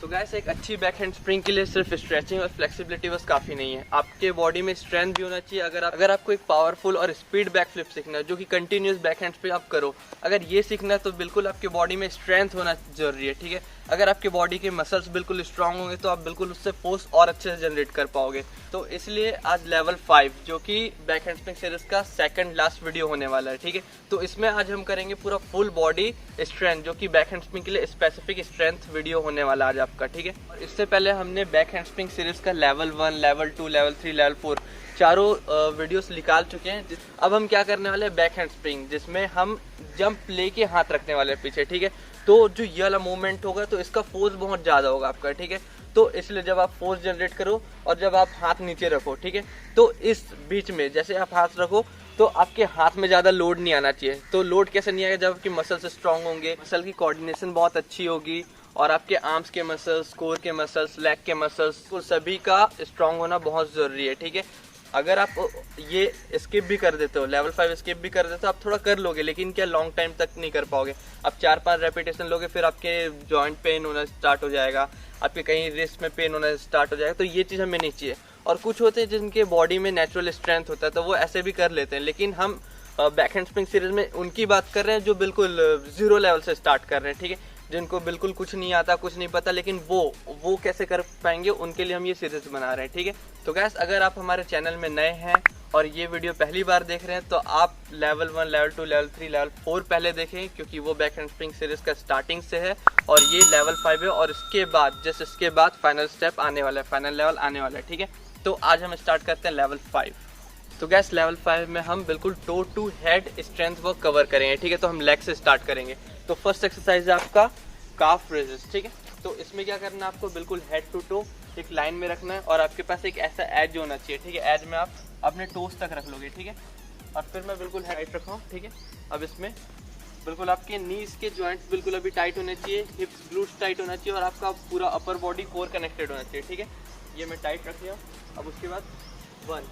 तो गाइस एक अच्छी बैक हैंड स्प्रिंग के लिए सिर्फ स्ट्रेचिंग और फ्लेक्सिबिलिटी बस काफ़ी नहीं है, आपके बॉडी में स्ट्रेंथ भी होना चाहिए। अगर आपको एक पावरफुल और स्पीड बैक फ्लिप सीखना है जो कि कंटिन्यूस बैक हैंड पे आप करो, अगर ये सीखना है तो बिल्कुल आपके बॉडी में स्ट्रेंथ होना जरूरी है, ठीक है। अगर आपके बॉडी के मसल्स बिल्कुल स्ट्रांग होंगे तो आप बिल्कुल उससे फोर्स और अच्छे से जनरेट कर पाओगे। तो इसलिए आज लेवल 5 जो कि बैक हैंड स्प्रिंग सीरीज का सेकंड लास्ट वीडियो होने वाला है, ठीक है। तो इसमें आज हम करेंगे पूरा फुल बॉडी स्ट्रेंथ जो कि बैक हैंड स्प्रिंग के लिए स्पेसिफिक स्ट्रेंथ वीडियो होने वाला आज आपका, ठीक है। और इससे पहले हमने बैक हैंड स्प्रिंग सीरीज का लेवल 1, लेवल 2, लेवल 3, लेवल 4 चारों वीडियोस निकाल चुके हैं। अब हम क्या करने वाले हैं, बैक हैंड स्प्रिंग जिसमें हम जंप लेके हाथ रखने वाले हैं पीछे, ठीक है। तो जो ये वाला मूवमेंट होगा तो इसका फोर्स बहुत ज़्यादा होगा आपका, ठीक है। तो इसलिए जब आप फोर्स जनरेट करो और जब आप हाथ नीचे रखो, ठीक है, तो इस बीच में जैसे आप हाथ रखो तो आपके हाथ में ज़्यादा लोड नहीं आना चाहिए। तो लोड कैसे नहीं आएगा, जब आपकी मसल्स स्ट्रांग होंगे, मसल की कोऑर्डिनेशन बहुत अच्छी होगी और आपके आर्म्स के मसल्स, कोर के मसल्स, लेग के मसल्स, तो सभी का स्ट्रांग होना बहुत ज़रूरी है, ठीक है। अगर आप ये स्किप भी कर देते हो, लेवल 5 स्किप भी कर देते हो, आप थोड़ा कर लोगे लेकिन क्या लॉन्ग टाइम तक नहीं कर पाओगे। आप 4-5 रेपिटेशन लोगे फिर आपके जॉइंट पेन होना स्टार्ट हो जाएगा, आपके कहीं रिस्ट में पेन होना स्टार्ट हो जाएगा। तो ये चीज़ हमें नहीं चाहिए। और कुछ होते हैं जिनके बॉडी में नेचुरल स्ट्रेंथ होता है तो वो ऐसे भी कर लेते हैं, लेकिन हम बैक हैंड स्प्रिंग सीरीज में उनकी बात कर रहे हैं जो बिल्कुल 0 लेवल से स्टार्ट कर रहे हैं, ठीक है। जिनको बिल्कुल कुछ नहीं आता, कुछ नहीं पता, लेकिन वो कैसे कर पाएंगे उनके लिए हम ये सीरीज बना रहे हैं, ठीक है। तो गैस अगर आप हमारे चैनल में नए हैं और ये वीडियो पहली बार देख रहे हैं तो आप लेवल 1, लेवल 2, लेवल 3, लेवल 4 पहले देखें क्योंकि वो बैक हैंड स्प्रिंग सीरीज का स्टार्टिंग से है और ये लेवल 5 है और इसके बाद फाइनल स्टेप आने वाला है, फाइनल लेवल आने वाला है, ठीक है। तो आज हम स्टार्ट करते हैं लेवल 5। तो गैस लेवल 5 में हम बिल्कुल toe to head strength work cover करेंगे, ठीक है। तो हम लेग से स्टार्ट करेंगे। तो फर्स्ट एक्सरसाइज है आपका काफ रेजिस्ट, ठीक है। तो इसमें क्या करना है, आपको बिल्कुल हेड टू टो एक लाइन में रखना है और आपके पास एक ऐसा एज होना चाहिए, ठीक है। एज में आप अपने टोस तक रख लोगे, ठीक है। और फिर मैं बिल्कुल हाइट रखा हूँ, ठीक है। अब इसमें बिल्कुल आपके नीज के जॉइंट्स बिल्कुल अभी टाइट होने चाहिए, हिप्स ग्लूट्स टाइट होना चाहिए और आपका पूरा अपर बॉडी कोर कनेक्टेड होना चाहिए, ठीक है। ये मैं टाइट रख लिया। अब उसके बाद 1,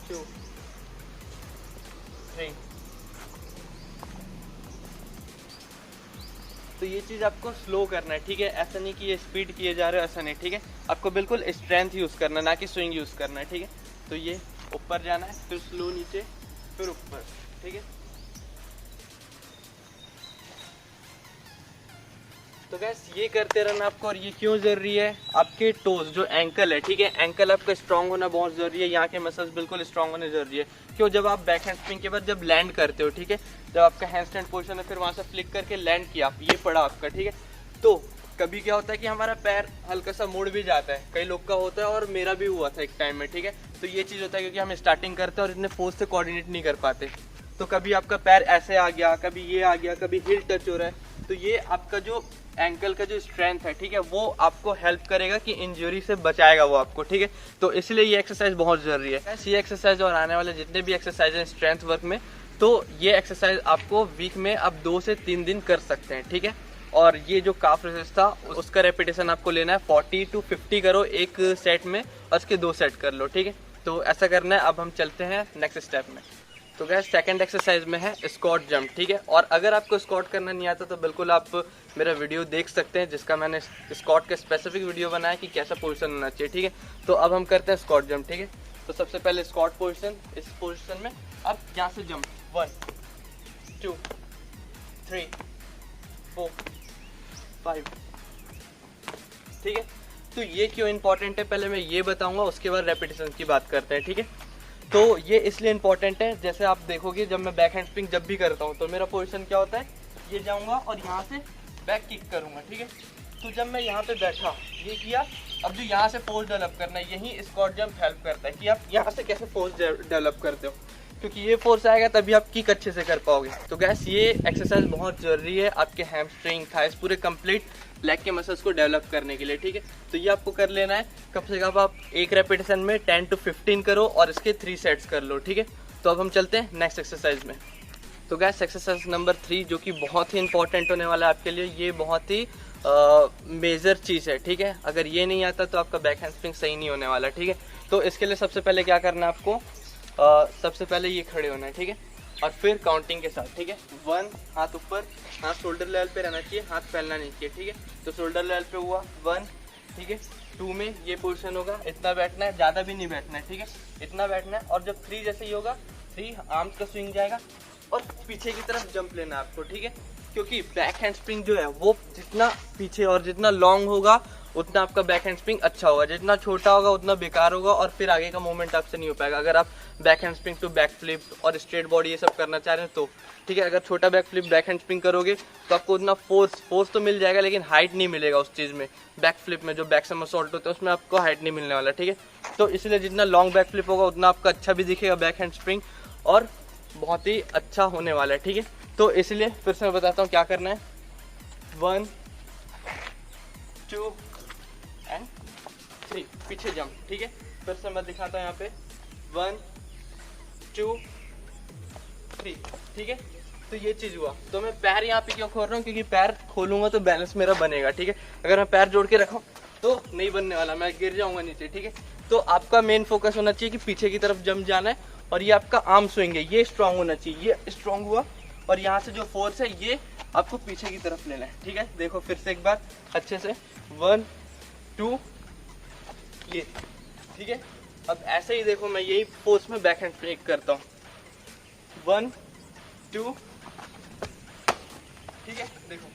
2, 3। तो ये चीज़ आपको स्लो करना है, ठीक है। ऐसा नहीं कि ये स्पीड किए जा रहे हो, ऐसा नहीं, ठीक है। आपको बिल्कुल स्ट्रेंथ यूज़ करना है, ना कि स्विंग यूज़ करना है, ठीक है। तो ये ऊपर जाना है, फिर स्लो नीचे, फिर ऊपर, ठीक है। तो गैस ये करते रहना आपको। और ये क्यों ज़रूरी है, आपके टोज जो एंकल है, ठीक है, एंकल आपका स्ट्रांग होना बहुत ज़रूरी है। यहाँ के मसल्स बिल्कुल स्ट्रांग होने ज़रूरी है। क्यों, जब आप बैक हैंड स्प्रिंग के बाद जब लैंड करते हो, ठीक है, जब आपका हैंड स्टैंड पोजीशन है फिर वहाँ से फ्लिक करके लैंड किया, ये पड़ा आपका, ठीक है। तो कभी क्या होता है कि हमारा पैर हल्का सा मुड़ भी जाता है, कई लोग का होता है और मेरा भी हुआ था एक टाइम में, ठीक है। तो ये चीज़ होता है क्योंकि हम स्टार्टिंग करते हैं और इतने फोर्स से कोऑर्डिनेट नहीं कर पाते। तो कभी आपका पैर ऐसे आ गया, कभी ये आ गया, कभी हिल टच हो रहा है। तो ये आपका जो एंकल का जो स्ट्रेंथ है, ठीक है, वो आपको हेल्प करेगा कि इंजरी से बचाएगा वो आपको, ठीक है। तो इसलिए ये एक्सरसाइज बहुत ज़रूरी है। ये एक्सरसाइज और आने वाले जितने भी एक्सरसाइज हैं स्ट्रेंथ वर्क में, तो ये एक्सरसाइज आपको वीक में आप 2 से 3 दिन कर सकते हैं, ठीक है। और ये जो काफ रेजिस्ट था उसका रेपिटेशन आपको लेना है 40 to 50 करो एक सेट में और उसके 2 सेट कर लो, ठीक है। तो ऐसा करना है। अब हम चलते हैं नेक्स्ट स्टेप में। तो गैस सेकंड एक्सरसाइज में है स्क्वाट जंप, ठीक है। और अगर आपको स्क्वाट करना नहीं आता तो बिल्कुल आप मेरा वीडियो देख सकते हैं जिसका मैंने स्क्वाट का स्पेसिफिक वीडियो बनाया कि कैसा पोजीशन होना चाहिए, ठीक है। तो अब हम करते हैं स्क्वाट जंप, ठीक है। तो सबसे पहले स्क्वाट पोजीशन, इस पोजीशन में अब यहाँ से जंप 1, 2, 3, 4, 5, ठीक है। तो ये क्यों इंपॉर्टेंट है पहले मैं ये बताऊंगा, उसके बाद रेपिटेशन की बात करते हैं, ठीक है। तो ये इसलिए इंपॉर्टेंट है, जैसे आप देखोगे जब मैं बैक हैंड स्प्रिंग जब भी करता हूँ तो मेरा पोजीशन क्या होता है, ये जाऊँगा और यहाँ से बैक किक करूँगा, ठीक है। तो जब मैं यहाँ पे बैठा, ये किया, अब जो यहाँ से फोर्स डेवलप करना है, यही स्क्वाट जंप हेल्प करता है कि आप यहाँ से कैसे फोर्स डेवलप करते हो, क्योंकि ये फोर्स आएगा तभी आप किक अच्छे से कर पाओगे। तो गैस ये एक्सरसाइज बहुत ज़रूरी है आपके हैमस्ट्रिंग, थाइस, पूरे कंप्लीट लेग के मसल्स को डेवलप करने के लिए, ठीक है। तो ये आपको कर लेना है। कम से कम आप एक रेपिटेशन में 10 to 15 करो और इसके 3 सेट्स कर लो, ठीक है। तो अब हम चलते हैं नेक्स्ट एक्सरसाइज में। तो गैस एक्सरसाइज नंबर 3 जो कि बहुत ही इंपॉर्टेंट होने वाला है आपके लिए, ये बहुत ही मेजर चीज़ है, ठीक है। अगर ये नहीं आता तो आपका बैक हैंड स्प्रिंग सही नहीं होने वाला, ठीक है। तो इसके लिए सबसे पहले क्या करना है आपको, सबसे पहले ये खड़े होना है, ठीक है। और फिर काउंटिंग के साथ, ठीक है। 1, हाथ ऊपर, हाथ शोल्डर लेवल पे रहना चाहिए, हाथ फैलना नहीं चाहिए, ठीक है। तो शोल्डर लेवल पे हुआ 1, ठीक है। 2 में ये पोजीशन होगा, इतना बैठना है, ज़्यादा भी नहीं बैठना है, ठीक है, इतना बैठना है। और जब 3 जैसे ही होगा, 3 आर्म्स का स्विंग जाएगा और पीछे की तरफ जंप लेना है आपको, ठीक है। क्योंकि बैक हैंड स्प्रिंग जो है वो जितना पीछे और जितना लॉन्ग होगा उतना आपका बैक हैंड स्प्रिंग अच्छा होगा, जितना छोटा होगा उतना बेकार होगा और फिर आगे का मूवमेंट आपसे नहीं हो पाएगा। अगर आप back handspring to back flip और स्ट्रेट बॉडी ये सब करना चाह रहे हैं तो, ठीक है। अगर छोटा back flip back hand spring करोगे तो आपको उतना फोर्स तो मिल जाएगा लेकिन हाइट नहीं मिलेगा उस चीज़ में। बैक फ्लिप में जो बैक समरसॉल्ट होता है उसमें आपको हाइट नहीं मिलने वाला, ठीक है। तो इसलिए जितना लॉन्ग बैक फ्लिप होगा उतना आपका अच्छा भी दिखेगा बैक हैंड स्प्रिंग और बहुत ही अच्छा होने वाला है, ठीक है। तो इसलिए फिर से मैं बताता हूँ क्या करना है। 1, 2 एंड 3, पीछे जंप, ठीक है। फिर से मैं दिखाता हूँ यहाँ पे 1, 2, 3, ठीक है। तो ये चीज़ हुआ। तो मैं पैर यहाँ पे क्यों खोल रहा हूँ, क्योंकि पैर खोलूंगा तो बैलेंस मेरा बनेगा, ठीक है। अगर मैं पैर जोड़ के रखूँ तो नहीं बनने वाला, मैं गिर जाऊंगा नीचे, ठीक है। तो आपका मेन फोकस होना चाहिए कि पीछे की तरफ जंप जाना है और ये आपका आर्म स्विंग है, ये स्ट्रांग होना चाहिए, ये स्ट्रांग हुआ और यहाँ से जो फोर्स है ये आपको पीछे की तरफ लेना है, ठीक है। देखो फिर से एक बार अच्छे से 1, 2, ये, ठीक है। अब ऐसे ही देखो मैं यही फोर्स में बैक हैंड स्प्रिंग करता हूँ 1, 2, ठीक है। देखो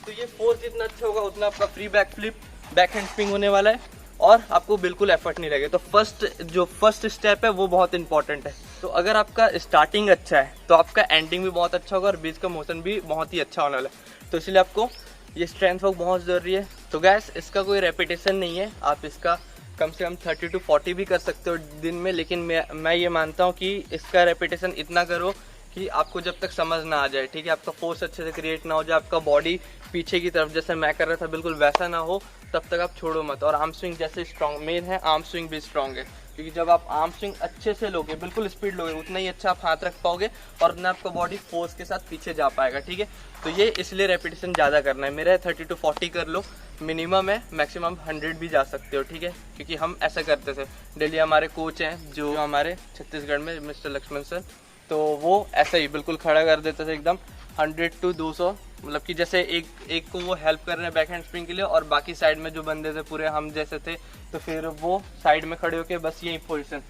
तो ये फोर्स जितना अच्छा होगा उतना आपका free back flip back hand spring होने वाला है और आपको बिल्कुल एफर्ट नहीं लगेगा। तो फर्स्ट स्टेप है वो बहुत इंपॉर्टेंट है। तो अगर आपका स्टार्टिंग अच्छा है तो आपका एंडिंग भी बहुत अच्छा होगा और बीच का मोशन भी बहुत ही अच्छा होने वाला है। तो इसलिए आपको ये स्ट्रेंथ वर्क बहुत ज़रूरी है। तो गैस इसका कोई रेपिटेशन नहीं है, आप इसका कम से कम 30 to 40 भी कर सकते हो दिन में, लेकिन मैं ये मानता हूँ कि इसका रेपिटेशन इतना करो कि आपको जब तक समझ ना आ जाए, ठीक है। आपका फोर्स अच्छे से क्रिएट ना हो जाए, आपका बॉडी पीछे की तरफ जैसे मैं कर रहा था बिल्कुल वैसा ना हो, तब तक आप छोड़ो मत। और आर्म स्विंग जैसे स्ट्रॉन्ग मेन है, आर्म स्विंग भी स्ट्रॉन्ग है, क्योंकि जब आप आर्म स्विंग अच्छे से लोगे, बिल्कुल स्पीड लोगे, उतना ही अच्छा आप हाथ रख पाओगे और उतना आपका बॉडी फोर्स के साथ पीछे जा पाएगा, ठीक है। तो ये इसलिए रेपिटेशन ज़्यादा करना है। मेरा 30 to 40 कर लो, मिनिमम है, मैक्सिमम 100 भी जा सकते हो, ठीक है। क्योंकि हम ऐसा करते थे, डेली हमारे कोच हैं जो हमारे छत्तीसगढ़ में मिस्टर लक्ष्मण सर, तो वो ऐसे ही बिल्कुल खड़ा कर देते थे एकदम 100 to 200, मतलब कि जैसे एक को वो हेल्प कर रहे हैं बैक हैंड स्प्रिंग के लिए और बाकी साइड में जो बंदे थे पूरे हम जैसे थे, तो फिर वो साइड में खड़े होके बस यही पोजीशन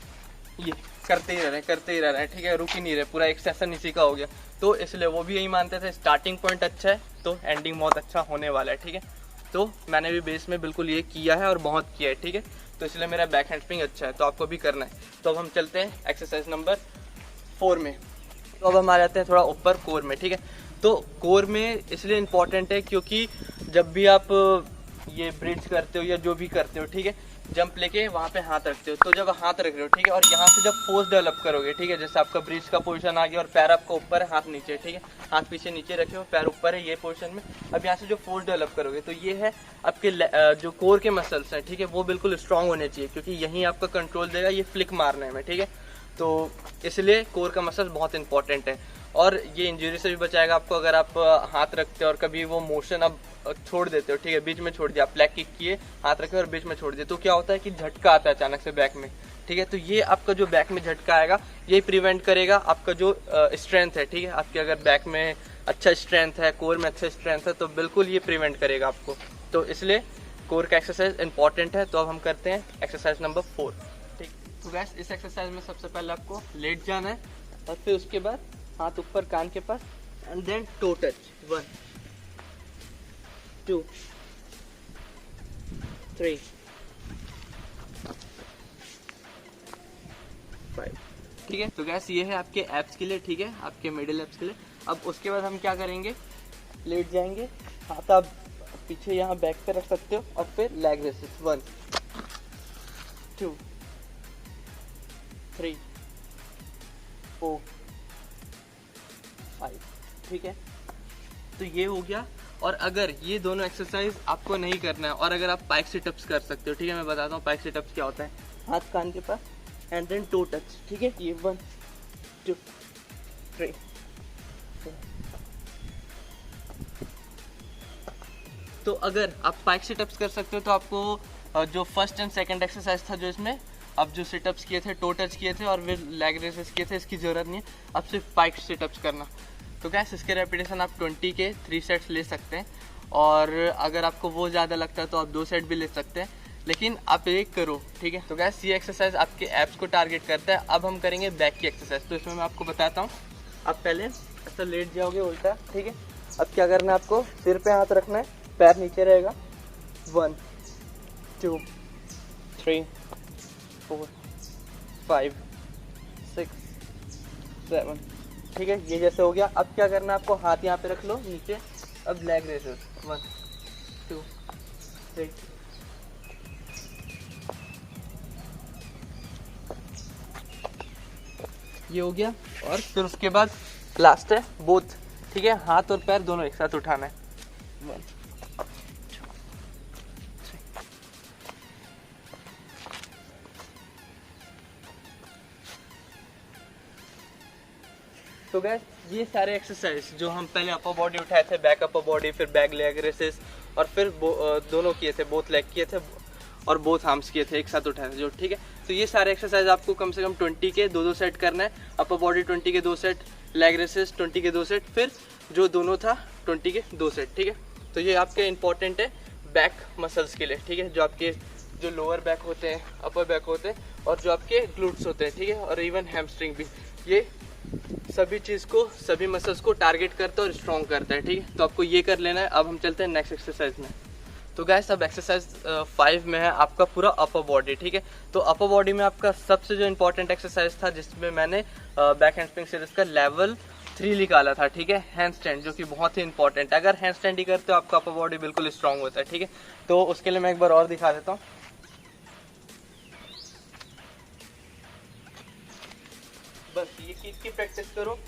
ये करते ही रह रहे हैं, ठीक है, रुक ही नहीं रहे, पूरा एक सेशन इसी का हो गया। तो इसलिए वो भी यही मानते थे स्टार्टिंग पॉइंट अच्छा है तो एंडिंग बहुत अच्छा होने वाला है, ठीक है। तो मैंने भी बेस में बिल्कुल ये किया है और बहुत किया है, ठीक है। तो इसलिए मेरा बैक हैंड स्प्रिंग अच्छा है, तो आपको भी करना है। तो अब हम चलते हैं एक्सरसाइज नंबर 4 में। तो अब हम आ जाते हैं थोड़ा ऊपर कोर में, ठीक है। तो कोर में इसलिए इम्पॉर्टेंट है क्योंकि जब भी आप ये ब्रिज करते हो या जो भी करते हो, ठीक है, जंप लेके वहाँ पे हाथ रखते हो, तो जब हाथ रख रहे हो, ठीक है, और यहाँ से जब फोर्स डेवलप करोगे, ठीक है, जैसे आपका ब्रिज का पोजीशन आ गया और पैर आपका ऊपर है, हाथ नीचे, ठीक है, हाथ पीछे नीचे रखे हो, पैर ऊपर है, ये पोजीशन में। अब यहाँ से जो फोर्स डेवलप करोगे तो ये है आपके जो कोर के मसल्स हैं, ठीक है, वो बिल्कुल स्ट्रांग होने चाहिए क्योंकि यहीं आपका कंट्रोल देगा ये फ्लिक मारने में, ठीक है। तो इसलिए कोर का मसल बहुत इंपॉर्टेंट है और ये इंजरी से भी बचाएगा आपको। अगर आप हाथ रखते हो और कभी वो मोशन अब छोड़ देते हो, ठीक है, बीच में छोड़ दिया, आप लेग किक किए, हाथ रखे और बीच में छोड़ दिए, तो क्या होता है कि झटका आता है अचानक से बैक में, ठीक है। तो ये आपका जो बैक में झटका आएगा ये प्रिवेंट करेगा आपका जो स्ट्रेंथ है, ठीक है, आपके अगर बैक में अच्छा स्ट्रेंथ है, कोर में अच्छा स्ट्रेंथ है, तो बिल्कुल ये प्रिवेंट करेगा आपको। तो इसलिए कोर का एक्सरसाइज इंपॉर्टेंट है। तो अब हम करते हैं एक्सरसाइज नंबर 4, ठीक। तो गैस इस एक्सरसाइज में सबसे पहले आपको लेट जाना है और फिर उसके बाद हाथ ऊपर कान के पास एंड देन टो टच 1, 2, 3, 5, ठीक है। तो गैस ये है आपके एब्स के लिए, ठीक है, आपके मिडिल एब्स के लिए। अब उसके बाद हम क्या करेंगे, लेट जाएंगे, हाथ आप पीछे यहाँ बैक पे रख सकते हो और फिर लेग रेसेस 1, 2, 3, 4, 5, ठीक है। तो ये हो गया। और अगर ये दोनों एक्सरसाइज आपको नहीं करना है और अगर आप पाइक सिटअप्स कर सकते हो, ठीक है, मैं बताता हूँ पाइक सिटअप्स क्या होता है। हाथ कान के पास एंड देन टो टच, ठीक है, ये 1, 2, 3, 4। तो अगर आप पाइक सिटअप्स कर सकते हो तो आपको जो फर्स्ट एंड सेकंड एक्सरसाइज था जो इसमें अब जो सिटअप्स किए थे, टो टच किए थे और फिर लेग रेसेस किए थे, इसकी ज़रूरत नहीं है, अब सिर्फ पाइक सिटअप्स करना। तो गैस इसके रेपिटेशन आप 20 के 3 सेट्स ले सकते हैं, और अगर आपको वो ज़्यादा लगता है तो आप 2 सेट भी ले सकते हैं, लेकिन आप एक करो, ठीक है। तो गैस ये एक्सरसाइज आपके एब्स को टारगेट करता है। अब हम करेंगे बैक की एक्सरसाइज। तो इसमें मैं आपको बताता हूँ, आप पहले ऐसा लेट जाओगे उल्टा, ठीक है। अब क्या करना है, आपको सिर पे हाथ रखना है, पैर नीचे रहेगा, 1 2 3 4 5 6 7, ठीक है। ये जैसे हो गया। अब क्या करना है, आपको हाथ यहाँ पे रख लो नीचे। अब लेग रेसेस 1 2 3 ये हो गया। और फिर उसके बाद लास्ट है बोथ, ठीक है। हाथ और पैर दोनों एक साथ उठाना है, 1 2 3। तो गैस ये सारे एक्सरसाइज जो हम पहले अपर बॉडी उठाए थे, बैक अपर बॉडी, फिर बैक लेग रेसेस, और फिर दोनों किए थे, बोथ लेग किए थे और बोथ आर्म्स किए थे, एक साथ उठाए थे जो, ठीक है। तो ये सारे एक्सरसाइज आपको कम से कम 20 के 2-2 सेट करना है। अपर बॉडी 20 के 2 सेट, लेग रेसेस 20 के 2 सेट, फिर जो दोनों था 20 के 2 सेट, ठीक है। तो ये आपके इंपॉर्टेंट है बैक मसल्स के लिए, ठीक है, जो आपके जो लोअर बैक होते हैं, अपर बैक होते हैं, और जो आपके ग्लूट्स होते हैं, ठीक है, और इवन हैमस्ट्रिंग भी। ये सभी चीज़ को, सभी मसल्स को टारगेट करता है और स्ट्रॉन्ग करता है, ठीक है। तो आपको ये कर लेना है। अब हम चलते हैं नेक्स्ट एक्सरसाइज में। तो गाइस अब एक्सरसाइज 5 में है आपका पूरा अपर बॉडी, ठीक है। तो अपर बॉडी में आपका सबसे जो इम्पोर्टेंट एक्सरसाइज था, जिसमें मैंने बैक हैंडस्प्रिंग सीरीज का लेवल 3 निकाला था, ठीक है, हैंड स्टैंड, जो कि बहुत ही इंपॉर्टेंट है। अगर हैंड स्टैंड ही करते हो आपका अपर बॉडी बिल्कुल स्ट्रॉन्ग होता है, ठीक है। तो उसके लिए मैं एक बार और दिखा देता हूँ। बस ये चीज की प्रैक्टिस करो।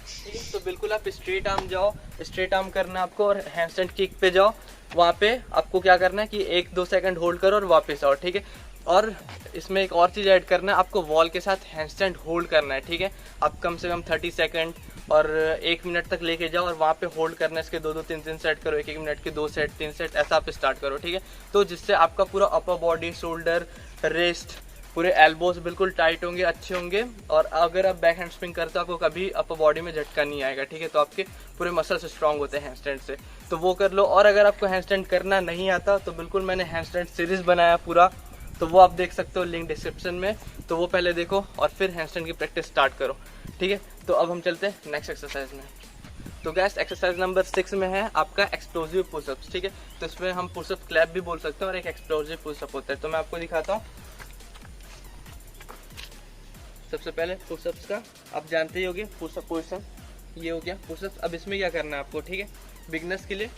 ठीक है, तो बिल्कुल आप स्ट्रेट आर्म जाओ, स्ट्रेट आर्म करना है आपको, और हैंडस्टैंड किक पे जाओ। वहाँ पे आपको क्या करना है कि 1-2 सेकंड होल्ड करो और वापस आओ, ठीक है। और इसमें एक और चीज़ ऐड करना है, आपको वॉल के साथ हैंडस्टैंड होल्ड करना है, ठीक है। आप कम से कम 30 सेकंड और 1 मिनट तक लेके जाओ, और वहाँ पे होल्ड करना है। इसके 2-2 3-3 सेट करो, 1-1 मिनट के 2 सेट 3 सेट, ऐसा आप स्टार्ट करो, ठीक है। तो जिससे आपका पूरा अपर बॉडी, शोल्डर, रिस्ट, पूरे एल्बोज बिल्कुल टाइट होंगे, अच्छे होंगे। और अगर आप बैक हैंड स्प्रिंग करते हो आपको कभी अपर बॉडी में झटका नहीं आएगा, ठीक है। तो आपके पूरे मसल्स स्ट्रांग होते हैं हैंडस्टैंड से, तो वो कर लो। और अगर आपको हैंडस्टैंड करना नहीं आता तो बिल्कुल मैंने हैंडस्टैंड सीरीज बनाया पूरा, तो वो आप देख सकते हो लिंक डिस्क्रिप्शन में, तो वो पहले देखो और फिर हैंडस्टैंड की प्रैक्टिस स्टार्ट करो, ठीक है। तो अब हम चलते हैं नेक्स्ट एक्सरसाइज में। तो गैस एक्सरसाइज नंबर 6 में है आपका एक्सप्लोजिव पुशअप्स, ठीक है। तो इसमें हम पुशअप क्लैप भी बोल सकते हैं और एक एक्सप्लोजिव पुशअप होता है। तो मैं आपको दिखाता हूँ। सबसे पहले पुशअप्स का आप जानते ही होंगे, पुशअप पोजीशन ये हो गया पुशअप्स। अब इसमें क्या करना है आपको, ठीक है, बिगनर्स के लिए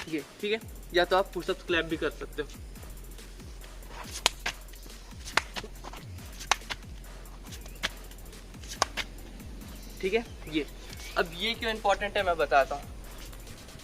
ये, ठीक है, या तो आप पुशअप्स क्लैप भी कर सकते हो। ठीक है, ये अब ये क्यों इंपॉर्टेंट है मैं बताता हूँ।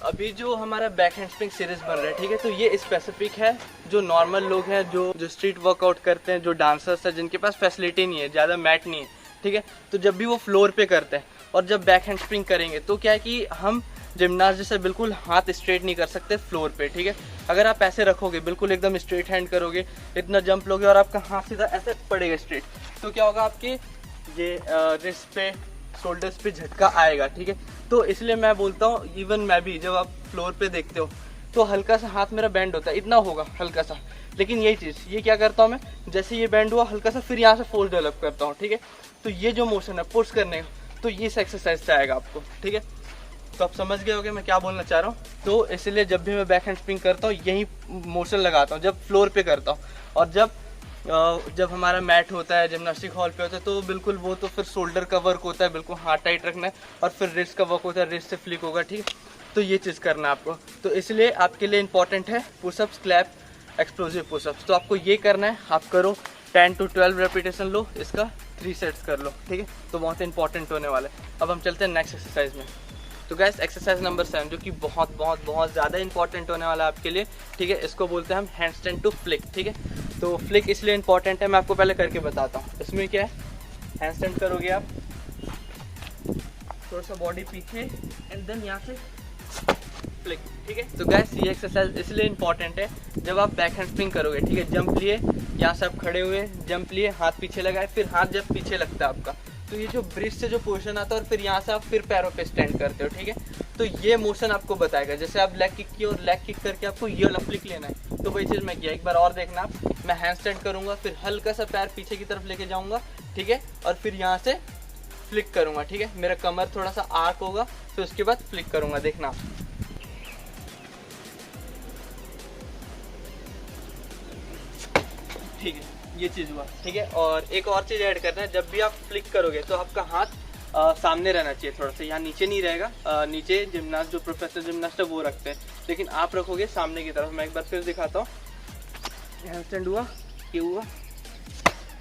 अभी जो हमारा बैक हैंडस्प्रिंग सीरीज बन रहा है, ठीक है, तो ये स्पेसिफिक है जो नॉर्मल लोग हैं, जो स्ट्रीट वर्कआउट करते हैं, जो डांसर्स हैं, जिनके पास फैसिलिटी नहीं है, ज़्यादा मैट नहीं है, ठीक है। तो जब भी वो फ्लोर पे करते हैं और जब बैक हैंडस्प्रिंग करेंगे तो क्या है कि हम जिम्नास्ट जैसे बिल्कुल हाथ स्ट्रेट नहीं कर सकते फ्लोर पे, ठीक है। अगर आप ऐसे रखोगे, बिल्कुल एकदम स्ट्रेट हैंड करोगे, इतना जंप लोगे और आपका हाथ सीधा ऐसे पड़ेगा स्ट्रेट, तो क्या होगा, आपके ये रिस्ट पे, शोल्डर्स पे झटका आएगा, ठीक है। तो इसलिए मैं बोलता हूँ, इवन मैं भी जब आप फ्लोर पे देखते हो तो हल्का सा हाथ मेरा बैंड होता है, इतना होगा हल्का सा, लेकिन यही चीज़ ये क्या करता हूँ मैं, जैसे ये बैंड हुआ हल्का सा, फिर यहाँ से फोर्स डेवलप करता हूँ, ठीक है। तो ये जो मोशन है पुश करने का, तो ये एक्सरसाइज से आएगा आपको, ठीक है। तो आप समझ गए होगे मैं क्या बोलना चाह रहा हूँ। तो इसलिए जब भी मैं बैक हैंड स्प्रिंग करता हूँ यही मोशन लगाता हूँ जब फ्लोर पे करता हूँ, और जब हमारा मैट होता है, जिम्नास्टिक हॉल पे होता है, तो बिल्कुल वो तो फिर शोल्डर का वर्क होता है, बिल्कुल हाथ टाइट रखना है, और फिर रिस्ट का वर्क होता है, रिस्ट से फ्लिक होगा, ठीक है। तो ये चीज़ करना है आपको। तो इसलिए आपके लिए इंपॉर्टेंट है पुशअप्स, क्लैप, एक्सप्लोजिव पुशअप्स। तो आपको ये करना है, आप करो 10 to 12 रेपिटेशन लो, इसका 3 सेट्स कर लो, ठीक है। तो बहुत इंपॉर्टेंट होने वाला है। अब हम चलते हैं नेक्स्ट एक्सरसाइज में। तो गैस एक्सरसाइज नंबर 7 जो कि बहुत बहुत बहुत ज़्यादा इंपॉर्टेंट होने वाला है आपके लिए, ठीक है। इसको बोलते हैं हम हैंडस्टैंड टू फ्लिक, ठीक है। तो फ्लिक इसलिए इंपॉर्टेंट है, मैं आपको पहले करके बताता हूँ। इसमें क्या है, हैंडस्टैंड करोगे आप, थोड़ा सा बॉडी पीछे एंड देन यहाँ से फ्लिक, ठीक है। तो गैस ये एक्सरसाइज इसलिए इंपॉर्टेंट है, जब आप बैक हैंड स्प्रिंग करोगे, ठीक है, जंप लिए, यहाँ से आप खड़े हुए, जंप लिए, हाथ पीछे लगाए, फिर हाथ जब पीछे लगता है आपका, तो ये जो ब्रिज से जो पोजीशन आता है और फिर यहाँ से आप फिर पैरों पे स्टैंड करते हो, ठीक है। तो ये मोशन आपको बताएगा, जैसे आप लेग किक किए और लेग किक करके आपको ये वाला फ्लिक लेना है, तो वही चीज़ मैं किया। एक बार और देखना आप, मैं हैंड स्टैंड करूँगा, फिर हल्का सा पैर पीछे की तरफ लेके जाऊँगा, ठीक है, और फिर यहाँ से फ्लिक करूँगा, ठीक है। मेरा कमर थोड़ा सा आर्क होगा, फिर उसके बाद फ्लिक करूँगा, देखना। ठीक है, ये चीज़ हुआ, ठीक है। और एक और चीज़ ऐड करना है, जब भी आप फ्लिक करोगे तो आपका हाथ सामने रहना चाहिए, थोड़ा सा यहाँ नीचे नहीं रहेगा। नीचे जिम्नास्ट, जो प्रोफेशनल जिम्नास्ट है वो रखते हैं, लेकिन आप रखोगे सामने की तरफ। मैं एक बार फिर दिखाता हूँ, हैंडस्टैंड हुआ, ये हुआ,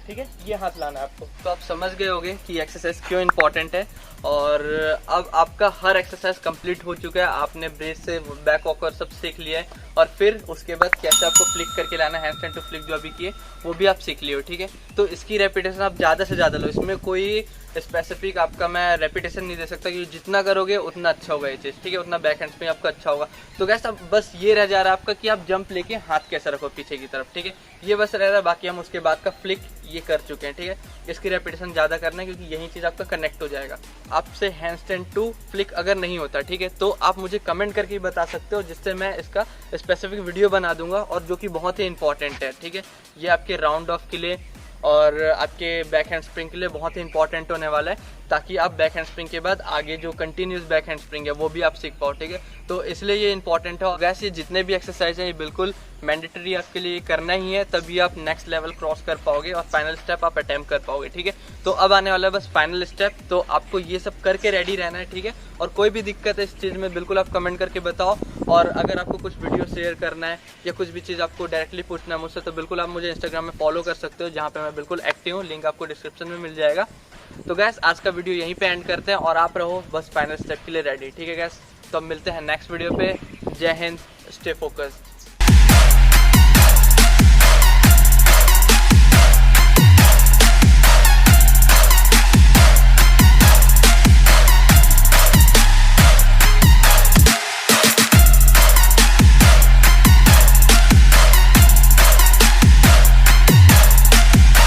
ठीक है, ये हाथ लाना है आपको। तो आप समझ गए होंगे कि एक्सरसाइज क्यों इंपॉर्टेंट है। और अब आपका हर एक्सरसाइज कंप्लीट हो चुका है, आपने ब्रेस से बैक वॉकर सब सीख लिया है, और फिर उसके बाद कैसे आपको फ्लिक करके लाना है, हैंडस्टैंड टू फ्लिक जो अभी किए वो भी आप सीख लिए हो, ठीक है। तो इसकी रेपिटेशन आप ज़्यादा से ज़्यादा लो, इसमें कोई स्पेसिफिक आपका मैं रेपिटेशन नहीं दे सकता, क्योंकि जितना करोगे उतना अच्छा होगा ये चीज़, ठीक है, उतना बैक हैंड पे आपका अच्छा होगा। तो गैस अब बस ये रह जा रहा है आपका कि आप जंप लेके हाथ कैसे रखो पीछे की तरफ, ठीक है, ये बस रह रहा है। बाकी हम उसके बाद का फ्लिक ये कर चुके हैं, ठीक है। इसकी रेपिटेशन ज़्यादा करना है, क्योंकि यही चीज़ आपका कनेक्ट हो जाएगा। आपसे हैंडस्टैंड टू फ्लिक अगर नहीं होता, ठीक है, तो आप मुझे कमेंट करके बता सकते हो, जिससे मैं इसका स्पेसिफिक वीडियो बना दूंगा, और जो कि बहुत ही इंपॉर्टेंट है, ठीक है। ये आपके राउंड ऑफ के लिए और आपके बैक हैंड स्प्रिंग के लिए बहुत ही इंपॉर्टेंट होने वाला है, ताकि आप बैक हैंड स्प्रिंग के बाद आगे जो कंटिन्यूस बैक हैंड स्प्रिंग है वो भी आप सीख पाओ, ठीक है। तो इसलिए ये इंपॉर्टेंट है। और वैसे ये जितने भी एक्सरसाइज हैं ये बिल्कुल मैंडेटरी आपके लिए करना ही है, तभी आप नेक्स्ट लेवल क्रॉस कर पाओगे और फाइनल स्टेप आप अटेम्प्ट कर पाओगे, ठीक है। तो अब आने वाला है बस फाइनल स्टेप, तो आपको ये सब करके रेडी रहना है, ठीक है। और कोई भी दिक्कत है इस चीज़ में बिल्कुल आप कमेंट करके बताओ, और अगर आपको कुछ वीडियो शेयर करना है या कुछ भी चीज़ आपको डायरेक्टली पूछना है मुझसे, तो बिल्कुल आप मुझे इंस्टाग्राम में फॉलो कर सकते हो, जहाँ पे मैं बिल्कुल एक्टिव हूँ, लिंक आपको डिस्क्रिप्शन में मिल जाएगा। तो गैस आज का वीडियो यहीं पे एंड करते हैं, और आप रहो बस फाइनल स्टेप के लिए रेडी, ठीक है गैस। तो अब मिलते हैं नेक्स्ट वीडियो पे। जय हिंद, स्टे फोकस्ड।